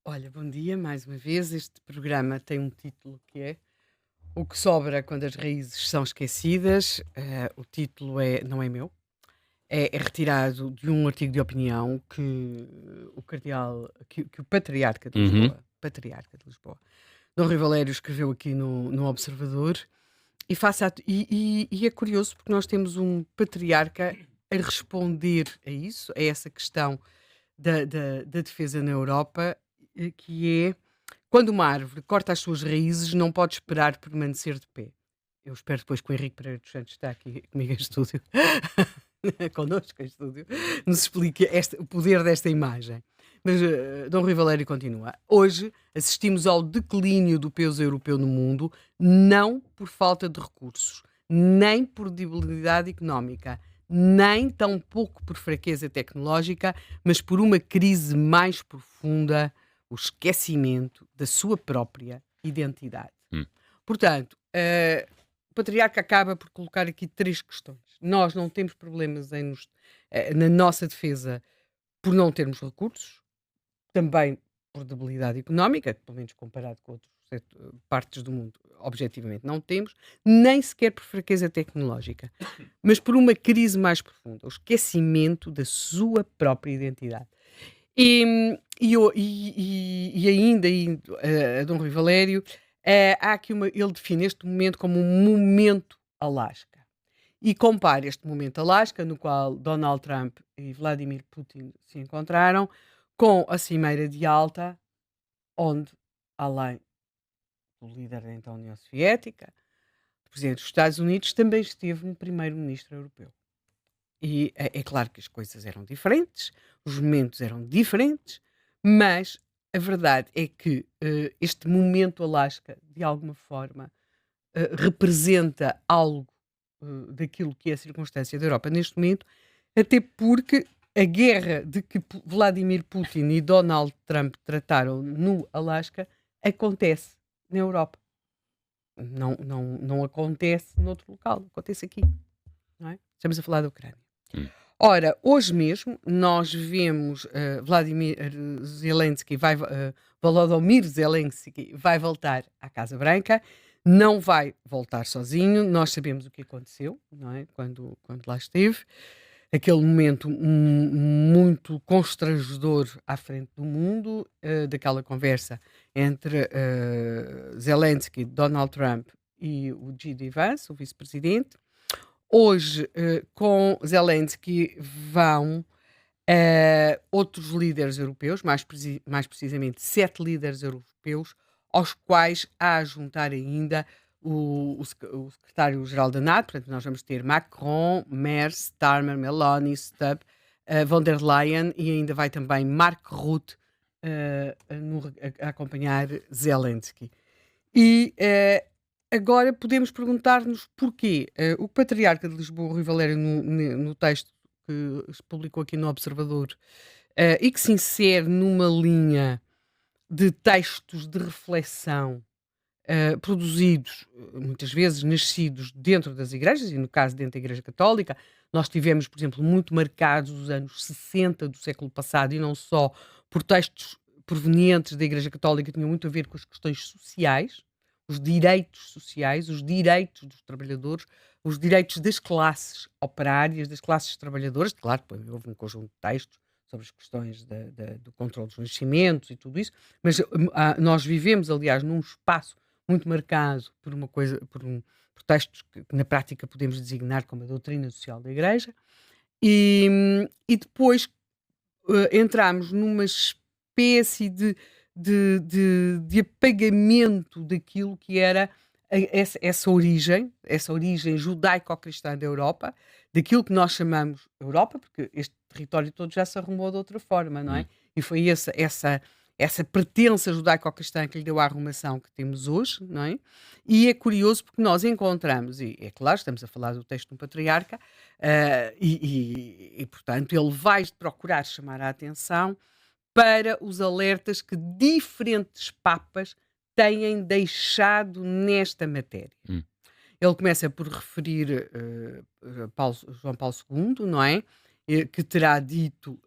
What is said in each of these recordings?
Olha, bom dia mais uma vez. Este programa tem um título que é O que sobra quando as raízes são esquecidas. O título não é meu, é retirado de um artigo de opinião que o cardeal, que o Uhum. patriarca de Lisboa, Dom Rui Valério escreveu aqui no Observador. E é curioso porque nós temos um patriarca a responder a isso, a essa questão da defesa na Europa, que é quando uma árvore corta as suas raízes, não pode esperar permanecer de pé. Eu espero depois que o Henrique Pereira dos Santos está aqui comigo em estúdio, connosco em estúdio, nos explique o poder desta imagem. Mas Dom Rui Valério continua. Hoje assistimos ao declínio do peso europeu no mundo, não por falta de recursos, nem por debilidade económica, nem tampouco por fraqueza tecnológica, mas por uma crise mais profunda, o esquecimento da sua própria identidade. Hum. Portanto, o patriarca acaba por colocar aqui três questões. Nós não temos problemas na nossa defesa por não termos recursos, também por debilidade económica, que, pelo menos comparado com outras partes do mundo, objetivamente não temos, nem sequer por fraqueza tecnológica, mas por uma crise mais profunda, o esquecimento da sua própria identidade. E ainda indo a Dom Rui Valério, há aqui ele define este momento como um momento Alasca. E compara este momento Alasca, no qual Donald Trump e Vladimir Putin se encontraram, com a Cimeira de Alta, onde, além do líder da então União Soviética, o presidente dos Estados Unidos, também esteve um primeiro-ministro europeu. E é claro que as coisas eram diferentes, os momentos eram diferentes, mas a verdade é que este momento Alasca, de alguma forma, representa algo daquilo que é a circunstância da Europa neste momento, até porque a guerra de que Vladimir Putin e Donald Trump trataram no Alasca acontece na Europa. Não acontece noutro local, acontece aqui. Não é? Estamos a falar da Ucrânia. Hum. Ora, hoje mesmo nós vemos Vladimir Zelensky Volodymyr Zelensky vai voltar à Casa Branca, não vai voltar sozinho, nós sabemos o que aconteceu, não é? Quando lá esteve, aquele momento muito constrangedor à frente do mundo, daquela conversa entre Zelensky, Donald Trump e o J.D. Vance, o vice-presidente. Hoje, com Zelensky vão outros líderes europeus, mais precisamente 7 líderes europeus, aos quais há a juntar ainda o secretário-geral da NATO. Portanto, nós vamos ter Macron, Merz, Starmer, Meloni, Stubb, von der Leyen, e ainda vai também Mark Rutte a acompanhar Zelensky. E agora podemos perguntar-nos porquê. O Patriarca de Lisboa, Rui Valério, no texto que se publicou aqui no Observador, e que se insere numa linha de textos de reflexão produzidos, muitas vezes nascidos dentro das igrejas, e no caso dentro da Igreja Católica, nós tivemos, por exemplo, muito marcados os anos 60 do século passado, e não só por textos provenientes da Igreja Católica, tinham muito a ver com as questões sociais, os direitos dos trabalhadores, os direitos das classes operárias, das classes trabalhadoras. Claro, depois houve um conjunto de textos sobre as questões do controle dos nascimentos e tudo isso, mas nós vivemos, aliás, num espaço muito marcado por uma coisa, por textos que na prática podemos designar como a doutrina social da Igreja, e depois entramos numa espécie de apagamento daquilo que era essa origem judaico-cristã da Europa, daquilo que nós chamamos Europa, porque este território todo já se arrumou de outra forma, não é? Hum. E foi essa pertença judaico-cristã que lhe deu a arrumação que temos hoje, não é? E é curioso porque nós encontramos, e é claro, estamos a falar do texto de um patriarca, portanto, ele vai procurar chamar a atenção para os alertas que diferentes papas têm deixado nesta matéria. Hum. Ele começa por referir João Paulo II, não é? Que terá dito,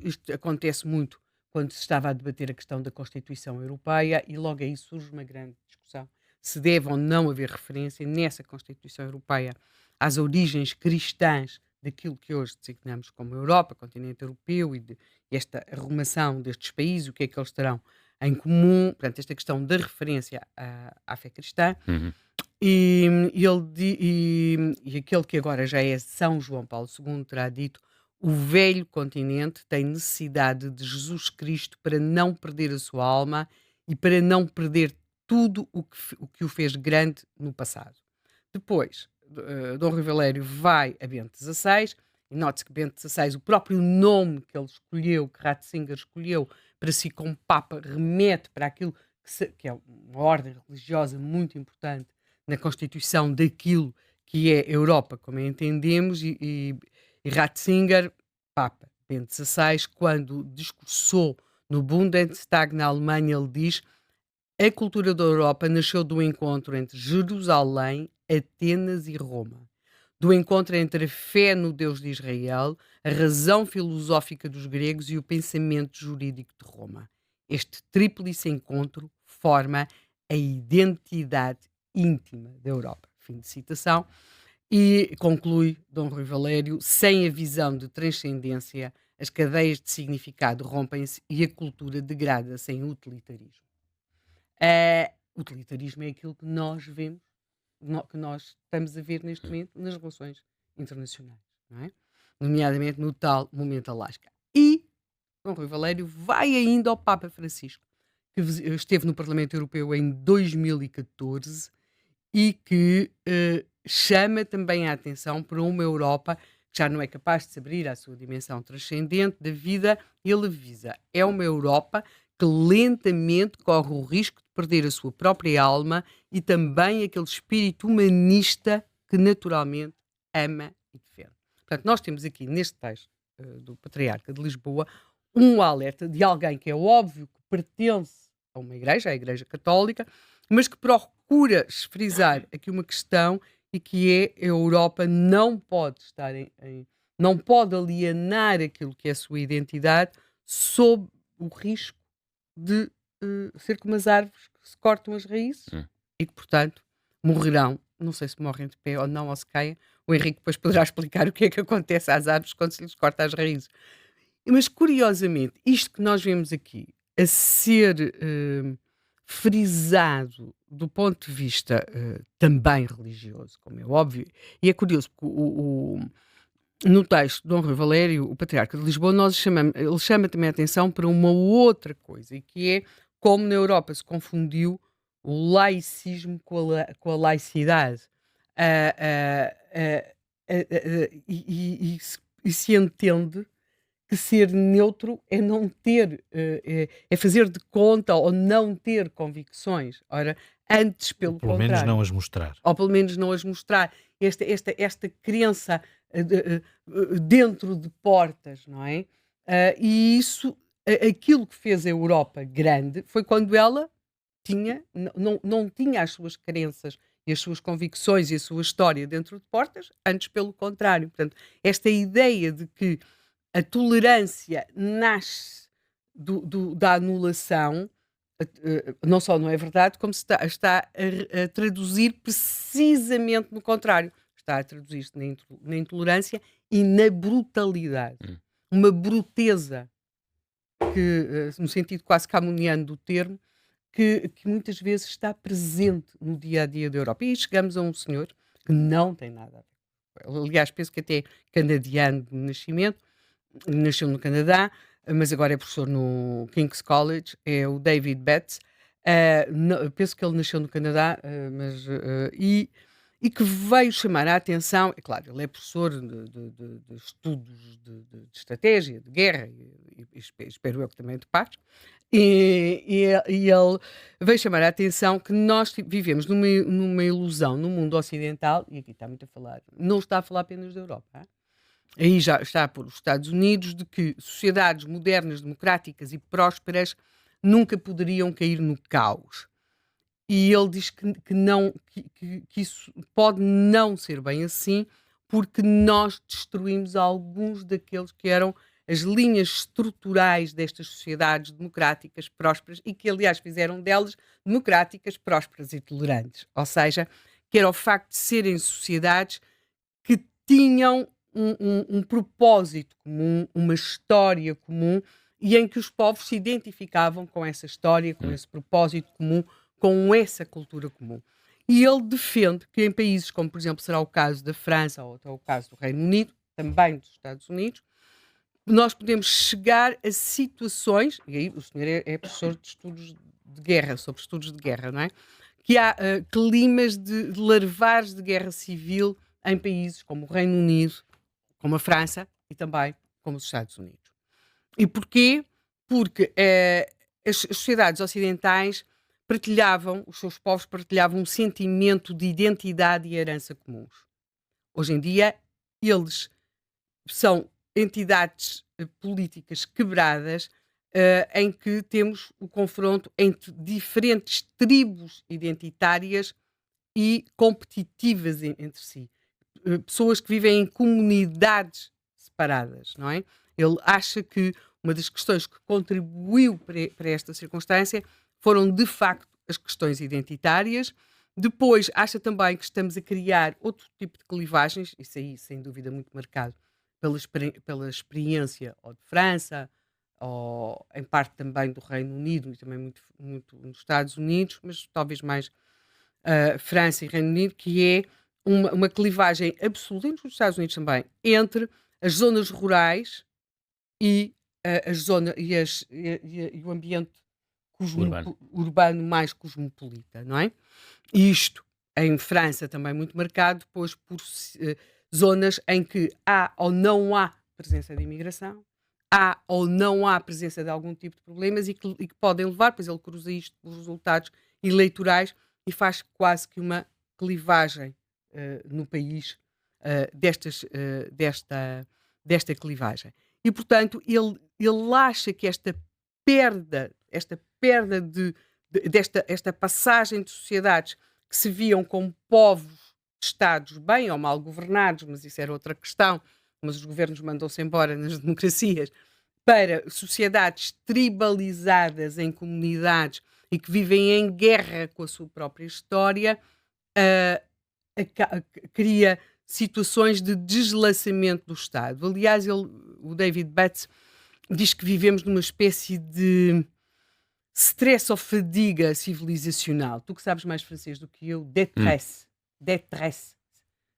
isto acontece muito quando se estava a debater a questão da Constituição Europeia, e logo aí surge uma grande discussão se deve ou não haver referência nessa Constituição Europeia às origens cristãs daquilo que hoje designamos como Europa, continente europeu, e esta arrumação destes países, o que é que eles terão em comum, portanto, esta questão da referência à fé cristã. Uhum. E aquele que agora já é São João Paulo II terá dito: o velho continente tem necessidade de Jesus Cristo para não perder a sua alma e para não perder tudo o que o fez grande no passado. Depois, Dom Rui Valério vai a Bento XVI, e note-se que Bento XVI, o próprio nome que ele escolheu, que Ratzinger escolheu para si como Papa, remete para aquilo que é uma ordem religiosa muito importante na constituição daquilo que é Europa, como a entendemos, e Ratzinger, Papa Bento XVI, quando discursou no Bundestag na Alemanha, ele diz: a cultura da Europa nasceu do encontro entre Jerusalém, Atenas e Roma. Do encontro entre a fé no Deus de Israel, a razão filosófica dos gregos e o pensamento jurídico de Roma. Este tríplice encontro forma a identidade íntima da Europa. Fim de citação. E conclui Dom Rui Valério: sem a visão de transcendência, as cadeias de significado rompem-se e a cultura degrada-se em utilitarismo. Utilitarismo é aquilo que nós vemos, que nós estamos a ver neste momento nas relações internacionais, não é? Nomeadamente no tal momento Alasca. E Dom Rui Valério vai ainda ao Papa Francisco, que esteve no Parlamento Europeu em 2014 e que chama também a atenção para uma Europa que já não é capaz de se abrir à sua dimensão transcendente da vida. Ele avisa: é uma Europa que lentamente corre o risco de perder a sua própria alma e também aquele espírito humanista que naturalmente ama e defende. Portanto, nós temos aqui neste texto do Patriarca de Lisboa um alerta de alguém que é óbvio que pertence a uma igreja, a Igreja Católica, mas que procura frisar aqui uma questão, e que é: a Europa não pode estar não pode alienar aquilo que é a sua identidade sob o risco de ser como as árvores que se cortam as raízes Hum. e que, portanto, morrerão. Não sei se morrem de pé ou não, ou se caem. O Henrique depois poderá explicar o que é que acontece às árvores quando se lhes corta as raízes. Mas, curiosamente, isto que nós vemos aqui a ser frisado do ponto de vista também religioso, como é óbvio, e é curioso porque no texto de Dom Rui Valério, o Patriarca de Lisboa, ele chama também a atenção para uma outra coisa, e que é como na Europa se confundiu o laicismo com a laicidade. Ah, ah, ah, e se entende que ser neutro é não ter, é fazer de conta ou não ter convicções. Ora, antes, Ou pelo pelo menos contrário, não as mostrar. ou pelo menos não as mostrar. Esta crença dentro de portas, não é? E isso, aquilo que fez a Europa grande foi quando ela não tinha as suas crenças e as suas convicções e a sua história dentro de portas, antes pelo contrário. Portanto, esta ideia de que a tolerância nasce da anulação, não só não é verdade, como está a traduzir precisamente no contrário. Está a traduzir-se na intolerância e na brutalidade. Hum. Uma bruteza que, no sentido quase camoniano do termo, que muitas vezes está presente no dia a dia da Europa. E aí chegamos a um senhor que não tem nada a ver. Aliás, penso que até é canadiano de nascimento, nasceu no Canadá, mas agora é professor no King's College, é o David Betts. Penso que ele nasceu no Canadá, e que veio chamar a atenção. É claro, ele é professor de estudos de estratégia, de guerra, e espero eu que também de paz. E ele veio chamar a atenção que nós vivemos numa ilusão no mundo ocidental, e aqui está muito a falar, não está a falar apenas da Europa, hein? Aí já está por os Estados Unidos, de que sociedades modernas, democráticas e prósperas nunca poderiam cair no caos. E ele diz que não, que isso pode não ser bem assim, porque nós destruímos alguns daqueles que eram as linhas estruturais destas sociedades democráticas prósperas e que, aliás, fizeram delas democráticas, prósperas e tolerantes. Ou seja, que era o facto de serem sociedades que tinham um propósito comum, uma história comum, e em que os povos se identificavam com essa história, com esse propósito comum, com essa cultura comum. E ele defende que em países como, por exemplo, será o caso da França ou até o caso do Reino Unido, também dos Estados Unidos, nós podemos chegar a situações, e aí o senhor é professor de estudos de guerra, sobre estudos de guerra, não é? Que há climas de larvares de guerra civil em países como o Reino Unido, como a França e também como os Estados Unidos. E porquê? Porque as sociedades ocidentais os seus povos partilhavam um sentimento de identidade e herança comuns. Hoje em dia, eles são entidades políticas quebradas, em que temos o confronto entre diferentes tribos identitárias e competitivas entre si. Pessoas que vivem em comunidades separadas, não é? Ele acha que uma das questões que contribuiu para esta circunstância foram, de facto, as questões identitárias. Depois, acha também que estamos a criar outro tipo de clivagens, isso aí, sem dúvida, muito marcado pela experiência ou de França, ou em parte também do Reino Unido e também muito nos Estados Unidos, mas talvez mais França e Reino Unido, que é uma clivagem absoluta, e nos Estados Unidos também, entre as zonas rurais e, e o ambiente urbano mais cosmopolita, não é? Isto em França também muito marcado, depois por zonas em que há ou não há presença de imigração, há ou não há presença de algum tipo de problemas e que podem levar, pois ele cruza isto pelos resultados eleitorais e faz quase que uma clivagem no país desta clivagem. E, portanto, ele acha que esta perda esta passagem de sociedades que se viam como povos de Estados bem ou mal governados, mas isso era outra questão, mas os governos mandam-se embora nas democracias, para sociedades tribalizadas em comunidades e que vivem em guerra com a sua própria história, cria situações de deslaçamento do Estado. Aliás, o David Batts diz que vivemos numa espécie de stress ou fadiga civilizacional. Tu que sabes mais francês do que eu, détresse. Détresse.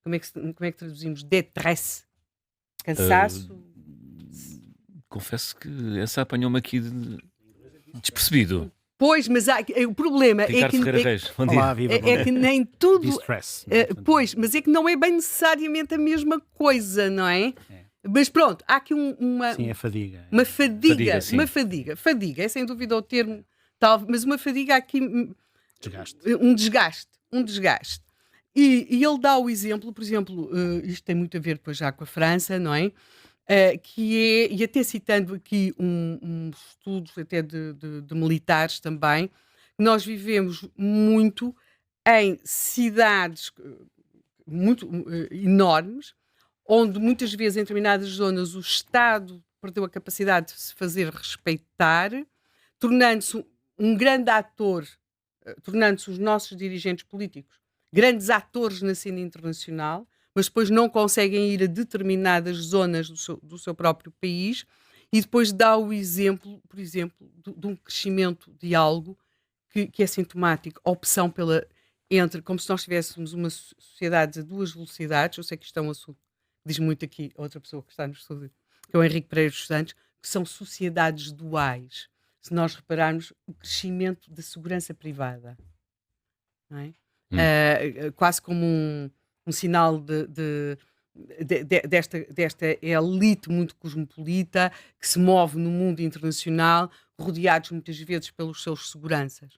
Como é que traduzimos détresse? Cansaço? Confesso que essa apanhou-me aqui despercebido. Pois, mas o problema Ricardo Ferreira Reis, bom dia. Olá, viva, bom é dia. que nem tudo... Distress. Pois, mas é que não é bem necessariamente a mesma coisa, não é? Mas pronto, há aqui uma... Sim, é fadiga. Uma fadiga, sim. uma fadiga. Fadiga, é sem dúvida o termo, mas uma fadiga aqui... Desgaste. Um desgaste. E ele dá o exemplo, por exemplo, isto tem muito a ver depois já com a França, não é? Que é, e até citando aqui estudos até de militares também, nós vivemos muito em cidades muito enormes, onde muitas vezes em determinadas zonas o Estado perdeu a capacidade de se fazer respeitar, tornando-se um grande ator, tornando-se os nossos dirigentes políticos grandes atores na cena internacional, mas depois não conseguem ir a determinadas zonas do seu próprio país, e depois dá o exemplo, por exemplo, de um crescimento de algo que é sintomático, a opção entre, como se nós tivéssemos uma sociedade a duas velocidades. Eu sei que isto é um assunto, diz muito aqui outra pessoa que está no estúdio, que é o Henrique Pereira dos Santos, que são sociedades duais. Se nós repararmos o crescimento da segurança privada, não é? Quase como um sinal desta elite muito cosmopolita que se move no mundo internacional, rodeados muitas vezes pelos seus seguranças.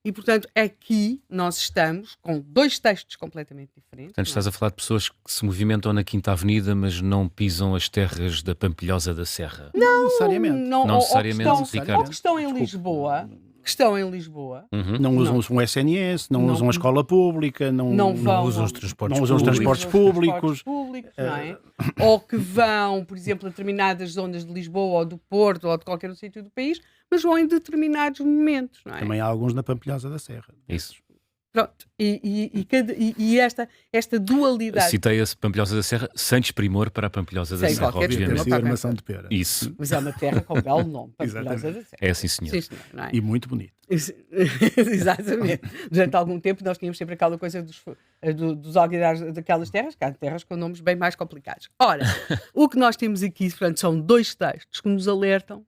E, portanto, aqui nós estamos com dois textos completamente diferentes. Portanto, estás a falar de pessoas que se movimentam na Quinta Avenida, mas não pisam as terras da Pampilhosa da Serra. Não necessariamente. Não necessariamente, Ricardo. Ou que estão em Lisboa, que estão em Lisboa Não usam não, um SNS, não não, usam a escola pública, não Não vão usam os ao- transportes não usam os públicos. transportes usam os transportes públicos. públicos, não é? Ou que vão, por exemplo, a determinadas zonas de Lisboa ou do Porto ou de qualquer outro sítio do país, mas vão em determinados momentos, não é? Também há alguns na Pampilhosa da Serra. Isso. Pronto. E esta dualidade. Citei-a Pampilhosa da Serra, Santos Primor para a Pampilhosa da Sem Serra, qualquer Devia ter dúvida. sido obviamente. Armação de Pera. Isso. Mas é uma terra com belo nome, Pampilhosa Exatamente. da Serra. É assim, senhor. Sim, senhor, não é? E muito bonito. Exatamente. Durante algum tempo nós tínhamos sempre aquela coisa dos alguidares daquelas terras, que há terras com nomes bem mais complicados. Ora, o que nós temos aqui, portanto, são 2 textos que nos alertam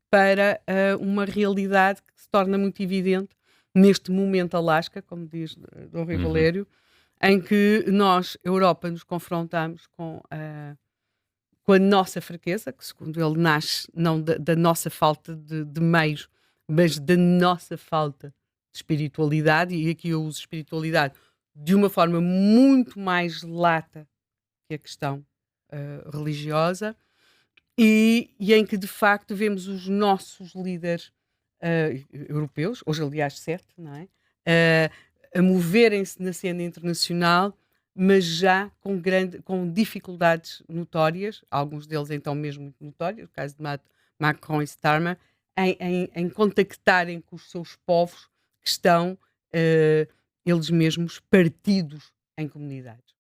para uma realidade que se torna muito evidente neste momento Alasca, como diz Dom Rui Valério, em que nós, Europa, nos confrontamos com a nossa fraqueza, que segundo ele nasce não da nossa falta de meios, mas da nossa falta de espiritualidade, e aqui eu uso espiritualidade de uma forma muito mais lata que a questão religiosa, e em que de facto vemos os nossos líderes europeus, hoje aliás 7, não é? A moverem-se na cena internacional, mas já com dificuldades notórias, alguns deles então mesmo muito notórios, o caso de Macron e Starmer, em contactarem com os seus povos que estão eles mesmos partidos em comunidades.